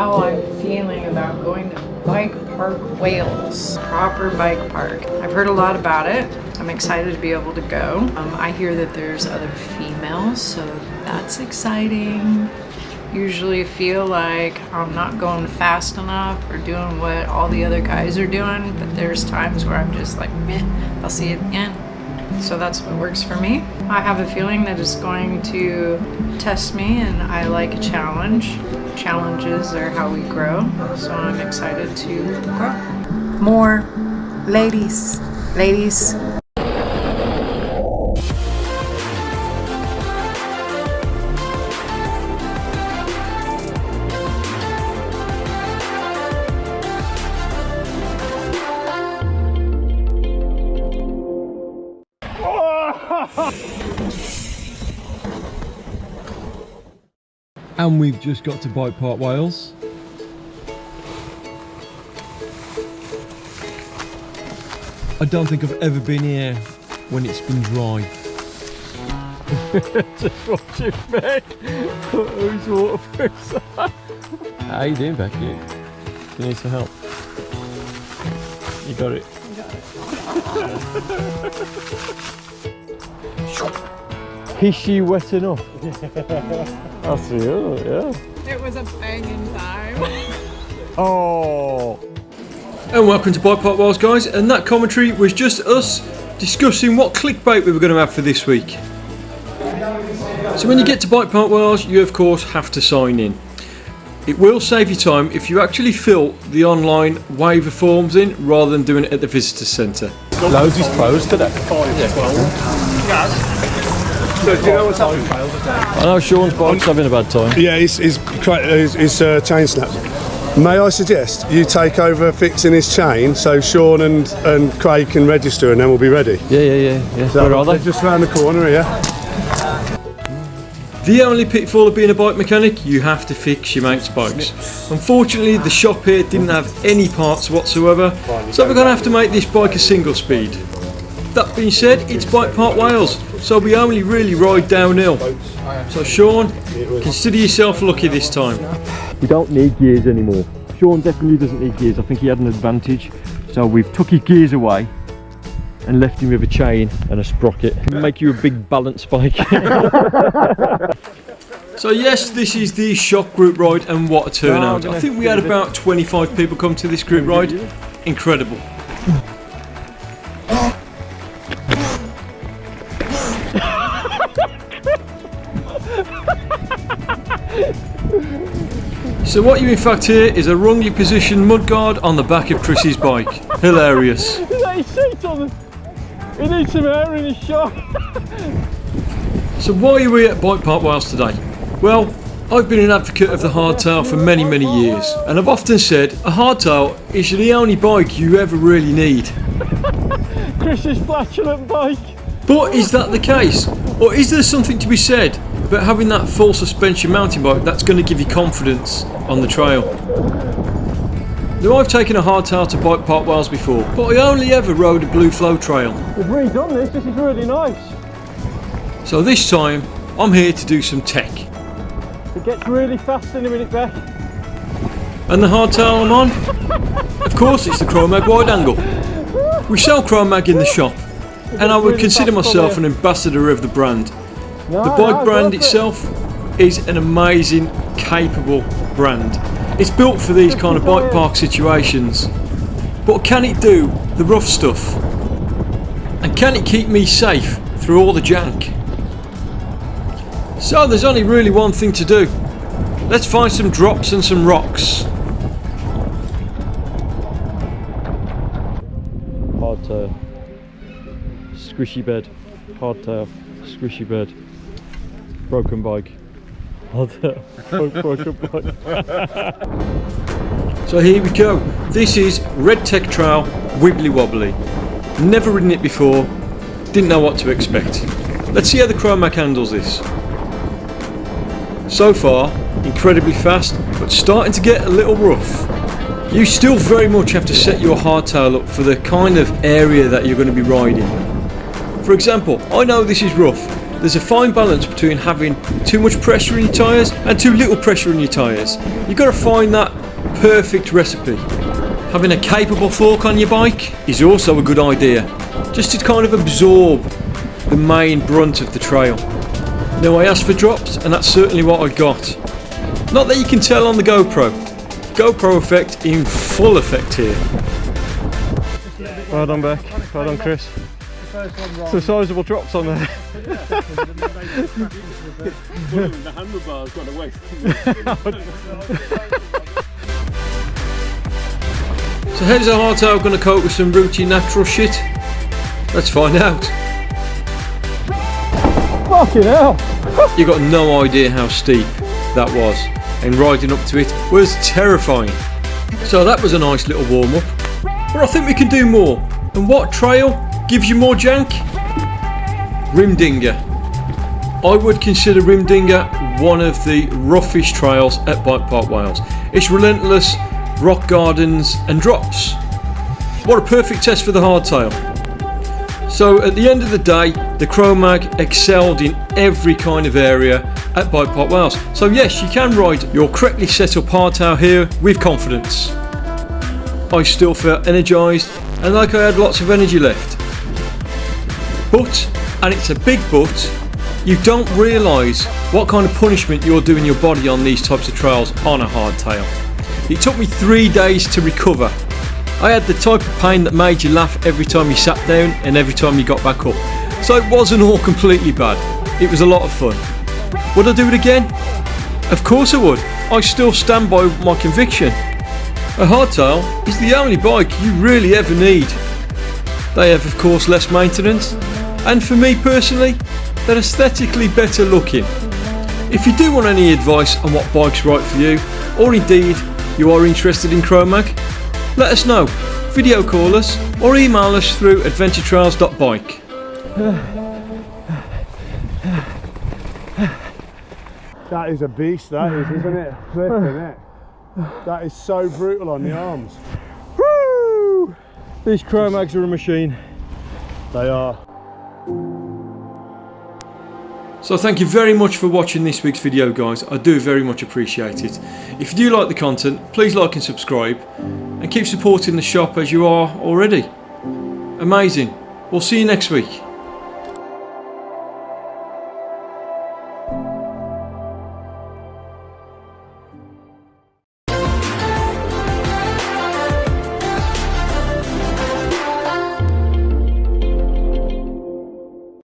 how I'm feeling about going to Bike Park Wales, proper bike park. I've heard a lot about it. I'm excited to be able to go. I hear that there's other females, so that's exciting. Usually feel like I'm not going fast enough or doing what all the other guys are doing, but there's times where I'm just like, meh, I'll see it again. So that's what works for me. I have a feeling that it's going to test me, and I like a challenge. Challenges are how we grow, so I'm excited to grow. More ladies. And we've just got to Bike Park Wales. I don't think I've ever been here when it's been dry. Just watch it, mate. Who's waterproof? How you doing back here? Do you need some help? You got it. Is she wet enough? That's real, yeah. It was a banging time. Oh! And welcome to Bike Park Wales, guys, and that commentary was just us discussing what clickbait we were going to have for this week. So when you get to Bike Park Wales, you of course have to sign in. It will save you time if you actually fill the online waiver forms in rather than doing it at the visitor centre. Loads is closed today. So do you know what's happening? I know Sean's bike's having a bad time. Yeah, his chain snapped. May I suggest you take over fixing his chain so Sean and Craig can register and then we'll be ready? Yeah. So where are they? Just round the corner here. The only pitfall of being a bike mechanic, you have to fix your mate's bikes. Unfortunately, the shop here didn't have any parts whatsoever, so we're going to have to make this bike a single speed. That being said, it's Bike Park Wales, so we only really ride downhill. So Sean, consider yourself lucky this time. We don't need gears anymore. Sean definitely doesn't need gears. I think he had an advantage. So we've took his gears away and left him with a chain and a sprocket. Make you a big balance bike. So yes, this is the shop group ride, and what a turnout. I think we had about 25 people come to this group ride. Incredible. So what you in fact hear is a wrongly positioned mudguard on the back of Chris's bike. Hilarious. Is that his seat on the... He needs some air in his shop. So why are we at Bike Park Wales today? Well, I've been an advocate of the hardtail for many years, and I've often said a hardtail is the only bike you ever really need. Chris's flatulent bike. But is that the case? Or is there something to be said about having that full suspension mountain bike that's going to give you confidence on the trail? Now, I've taken a hardtail to Bike Park Wales before, but I only ever rode a Blue Flow trail. We've redone this is really nice. So this time, I'm here to do some tech. It gets really fast in a minute, Beck. And the hardtail I'm on? Of course, it's the Chromag wide angle. We sell Chromag in the shop, and I would consider myself an ambassador of the brand. The bike brand itself is an amazing, capable brand. It's built for these kind of bike park situations. But can it do the rough stuff? And can it keep me safe through all the jank? So there's only really one thing to do. Let's find some drops and some rocks. Hardtail. Squishy bed. Hardtail. Squishy bed. Broken bike. Hardtail. Broken bike. So here we go. This is Red Tech Trail Wibbly Wobbly. Never ridden it before. Didn't know what to expect. Let's see how the Chromag handles this. So far, incredibly fast, but starting to get a little rough. You still very much have to set your hardtail up for the kind of area that you're going to be riding. For example, I know this is rough, There's a fine balance between having too much pressure in your tyres and too little pressure in your tyres. You've got to find that perfect recipe. Having a capable fork on your bike is also a good idea, just to kind of absorb the main brunt of the trail. Now I asked for drops and that's certainly what I got. Not that you can tell on the GoPro. GoPro effect in full effect here. Well done Beck, well done Chris. Some sizable drops on there. The handlebars got away from me. So how's a hardtail going to cope with some rooty natural shit? Let's find out. Fucking hell! You got no idea how steep that was, and riding up to it was terrifying. So that was a nice little warm up, but I think we can do more. And what trail gives you more jank? Rimdinger. I would consider Rimdinger one of the roughest trails at Bike Park Wales. It's relentless, rock gardens and drops. What a perfect test for the hardtail. So at the end of the day, the Chromag excelled in every kind of area at Bike Park Wales. So yes, you can ride your correctly set up hardtail here with confidence. I still felt energised and like I had lots of energy left. But, and it's a big but, you don't realise what kind of punishment you're doing your body on these types of trails on a hardtail. It took me 3 days to recover. I had the type of pain that made you laugh every time you sat down and every time you got back up. So it wasn't all completely bad. It was a lot of fun. Would I do it again? Of course I would. I still stand by my conviction. A hardtail is the only bike you really ever need. They have of course less maintenance, and for me personally, they're aesthetically better looking. If you do want any advice on what bike's right for you, or indeed you are interested in Chromag, let us know. Video call us or email us through adventuretrails.bike. That is a beast, that is, isn't it? Flipping it. That is so brutal on the arms. Woo! These Chromags are a machine. They are. So thank you very much for watching this week's video guys, I do very much appreciate it. If you do like the content, please like and subscribe and keep supporting the shop as you are already. Amazing. We'll see you next week.